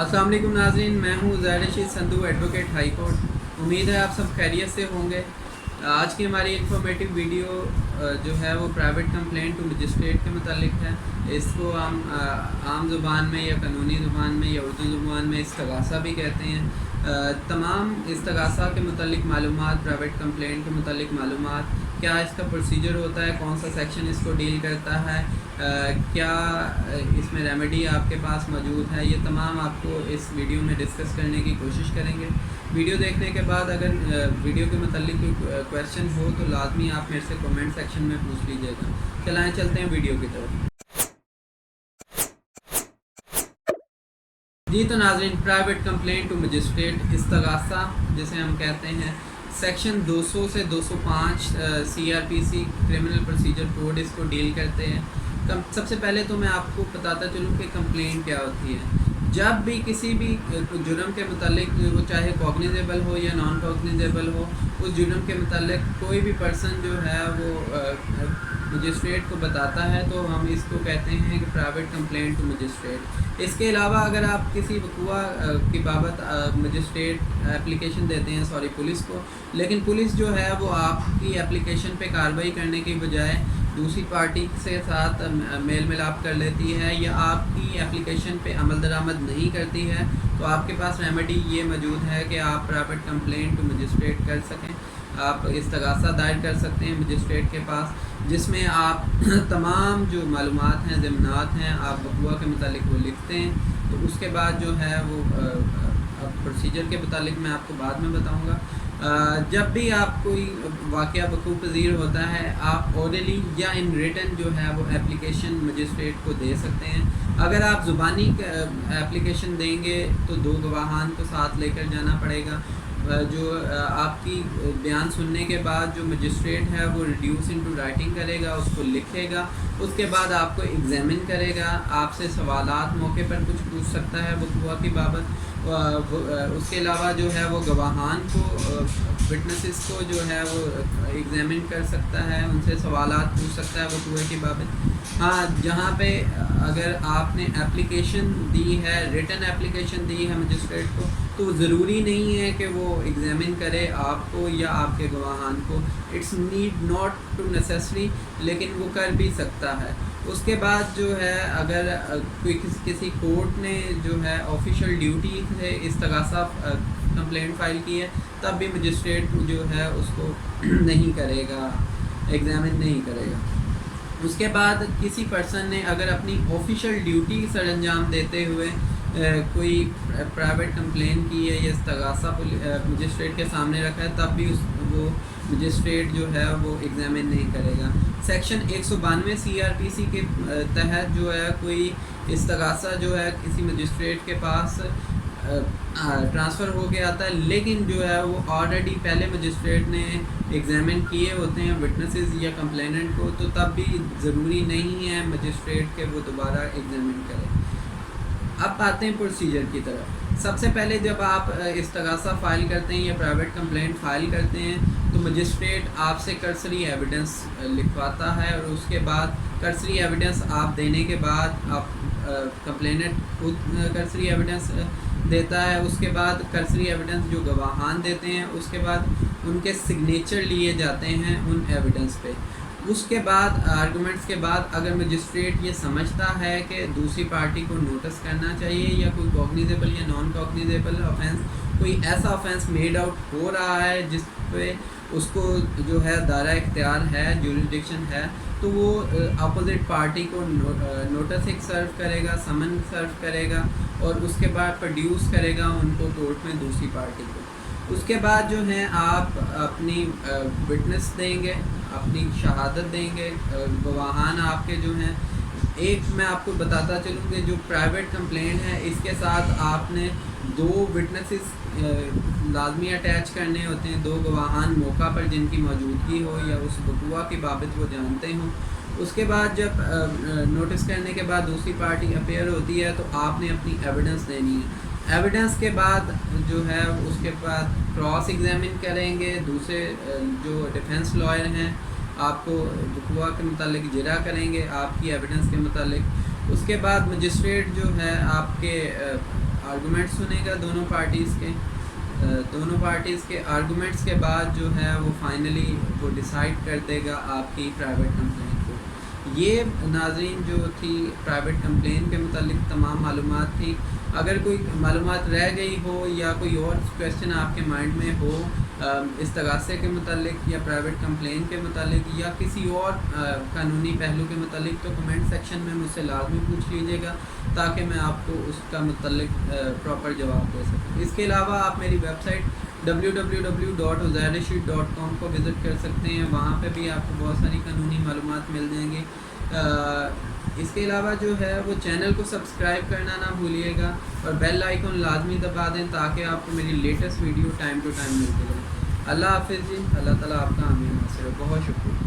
अस्सलाम वालेकुम नाज़रीन, मैं हूँ ज़ाहिर Rashid Sandhu, advocate high court. उम्मीद है आप सब खैरियत से होंगे। आज की हमारी इन्फॉर्मेटिव वीडियो जो है वो प्राइवेट कंप्लेंट टू मजिस्ट्रेट के मुतालिक है। इसको हम आम ज़ुबान में या कानूनी ज़ुबान में या उर्दू ज़ुबान में इस्तगासा भी कहते हैं। तमाम इस्तगासा के मुतालिक मालूमात, प्राइवेट कंप्लेंट के मुतालिक मालूमात, क्या इसका प्रोसीजर होता है, कौन सा सेक्शन इसको डील करता है, क्या इसमें रेमेडी आपके पास मौजूद है, ये तमाम आपको इस वीडियो में डिस्कस करने की कोशिश करेंगे। वीडियो देखने के बाद अगर वीडियो के मतलब कोई क्वेश्चन हो तो लाजमी आप मेरे से कमेंट सेक्शन में पूछ लीजिएगा। चलाएं, चलते हैं वीडियो की तरफ। जी तो नाज़रीन, प्राइवेट कंप्लेंट टू मजिस्ट्रेट इस्तगासा जिसे हम कहते हैं, सेक्शन 200 से 205 CRPC क्रिमिनल प्रोसीजर कोड इसको डील करते हैं। सबसे पहले तो मैं आपको बताता चलूँ कि कंप्लेंट क्या होती है। जब भी किसी भी जुर्म के मुतालिक, वो चाहे कॉग्निजेबल हो या नॉन कॉग्निजेबल हो, उस जुर्म के मुतालिक कोई भी पर्सन जो है वो मजिस्ट्रेट को बताता है तो हम इसको कहते हैं कि प्राइवेट कंप्लेंट टू मजिस्ट्रेट। इसके अलावा अगर आप किसी वक़ुआ की बाबत मजिस्ट्रेट एप्लीकेशन देते हैं, पुलिस को, लेकिन पुलिस जो है वो आपकी एप्लीकेशन पे कार्रवाई करने की बजाय दूसरी पार्टी से साथ मेल मिलाप कर लेती है या आपकी एप्लीकेशन पे अमल दरामद नहीं करती है, तो आपके पास रेमेडी ये मौजूद है कि आप प्राइवेट कंप्लेंट टू मजिस्ट्रेट कर सकें। आप इस्तगासा दायर कर सकते हैं मजिस्ट्रेट के पास, जिसमें आप तमाम जो मालूमात हैं, ज़मानत हैं, आप वक़ुआ के मुतालिक वो लिखते हैं। तो उसके बाद जो है वो प्रोसीजर के मुतालिक मैं आपको बाद में बताऊंगा। जब भी आप कोई वाक़या वक़ूअ पज़ीर होता है, आप ऑरली या इन रिटन जो है वो एप्लीकेशन मजिस्ट्रेट को दे सकते हैं। अगर आप ज़ुबानी एप्लीकेशन देंगे तो 2 गवाहान को साथ लेकर जाना पड़ेगा। जो आपकी बयान सुनने के बाद जो मजिस्ट्रेट है वो रिड्यूस इनटू राइटिंग करेगा, उसको लिखेगा, उसके बाद आपको एग्ज़ामिन करेगा, आपसे सवालात मौके पर कुछ पूछ सकता है वक़ुआ की बाबत। उसके अलावा जो है वो गवाहान को, विटनेसेस को जो है वो एग्ज़ामिन कर सकता है, उनसे सवालात पूछ सकता है वक़ुए की बाबत। हाँ, जहाँ पे अगर आपने एप्लीकेशन दी है, रिटन एप्लीकेशन दी है मजिस्ट्रेट को, तो ज़रूरी नहीं है कि वो एग्ज़ामिन करे आपको या आपके गवाहान को। It's need not to necessary, लेकिन वो कर भी सकता है। उसके बाद जो है अगर कोई किसी कोर्ट ने जो है ऑफिशियल ड्यूटी से इस्तगासा कंप्लेंट फाइल की है, तब भी मजिस्ट्रेट जो है उसको नहीं करेगा, एग्ज़ामिन नहीं करेगा। उसके बाद किसी पर्सन ने अगर अपनी ऑफिशियल ड्यूटी सर अंजाम देते हुए कोई प्राइवेट कंप्लेंट की है या इस्तगासा मजिस्ट्रेट के सामने रखा है, तब भी वो मजिस्ट्रेट जो है वो एग्ज़ामिन नहीं करेगा। सेक्शन 192 CRPC के तहत जो है कोई इस्तगासा जो है किसी मजिस्ट्रेट के पास ट्रांसफ़र हो के आता है, लेकिन जो है वो ऑलरेडी पहले मजिस्ट्रेट ने एग्ज़ामिन किए होते हैं विटनेसेस या कंप्लेनेंट को, तो तब भी ज़रूरी नहीं है मजिस्ट्रेट के वो दोबारा एग्ज़ामिन करें। अब आते हैं प्रोसीजर की तरफ। सबसे पहले जब आप इस्तगासा फ़ाइल करते हैं या प्राइवेट कंप्लेंट फ़ाइल करते हैं, तो मजिस्ट्रेट आपसे कर्सरी एविडेंस लिखवाता है, और उसके बाद कर्सरी एविडेंस आप देने के बाद आप कंप्लेनेंट खुद कर्सरी एविडेंस देता है। उसके बाद कर्सरी एविडेंस जो गवाहान देते हैं, उसके बाद उनके सिग्नेचर लिए जाते हैं उन एविडेंस पे। उसके बाद आर्गूमेंट्स के बाद अगर मजिस्ट्रेट ये समझता है कि दूसरी पार्टी को नोटिस करना चाहिए या कोई कॉग्निजेबल या नॉन कॉग्निजेबल ऑफेंस, कोई ऐसा ऑफेंस मेड आउट हो रहा है जिस पे उसको जो है दायरा इख्तियार है, जुरिसडिक्शन है, तो वो अपोजिट पार्टी को नोटिस एक सर्व करेगा, समन सर्व करेगा, और उसके बाद प्रोड्यूस करेगा उनको कोर्ट में दूसरी पार्टी को। उसके बाद जो है आप अपनी विटनेस देंगे, अपनी शहादत देंगे, गवाहान आपके जो हैं। एक मैं आपको बताता चलूँ कि जो प्राइवेट कंप्लेंट है, इसके साथ आपने 2 विटनेसेस लाजमी अटैच करने होते हैं, 2 गवाहान मौका पर जिनकी मौजूदगी हो या उस वक़ुआ की बाबत वो जानते हों। उसके बाद जब नोटिस करने के बाद दूसरी पार्टी अपेयर होती है, तो आपने अपनी एविडेंस देनी है। एविडेंस के बाद जो है उसके बाद क्रॉस एग्ज़ामिन करेंगे, दूसरे जो डिफेंस लॉयर हैं आपको वक़ुआ के मुतालिक जिरा करेंगे आपकी एविडेंस के मुतालिक। उसके बाद मजिस्ट्रेट जो है آرگومنٹ سنے گا دونوں پارٹیز کے آرگومنٹس کے بعد جو ہے وہ فائنلی وہ ڈیسائیڈ کر دے گا آپ کی پرائیویٹ کمپلین کو. یہ ناظرین جو تھی پرائیویٹ کمپلین کے متعلق تمام معلومات تھی. اگر کوئی معلومات رہ گئی ہو یا کوئی اور کویشچن آپ کے مائنڈ میں ہو استغاثے کے متعلق یا پرائیویٹ کمپلین کے متعلق یا کسی اور قانونی پہلو کے متعلق تو کمنٹ سیکشن میں مجھ سے لازمی پوچھ لیجیے گا تاکہ میں آپ کو اس کا متعلق پراپر جواب دے سکوں. اس کے علاوہ آپ میری ویب سائٹ www.uzairrashid.com کو وزٹ کر سکتے ہیں. وہاں پہ بھی آپ کو بہت ساری قانونی معلومات مل جائیں گی. اس کے علاوہ جو ہے وہ چینل کو سبسکرائب کرنا نہ بھولیے گا اور بیل آئیکن لازمی دبا دیں تاکہ آپ کو میری latest video time to time ملتی رہے. اللہ حافظ جی. اللہ تعالیٰ آپ کا حامی و ناصر ہو. بہت شکریہ.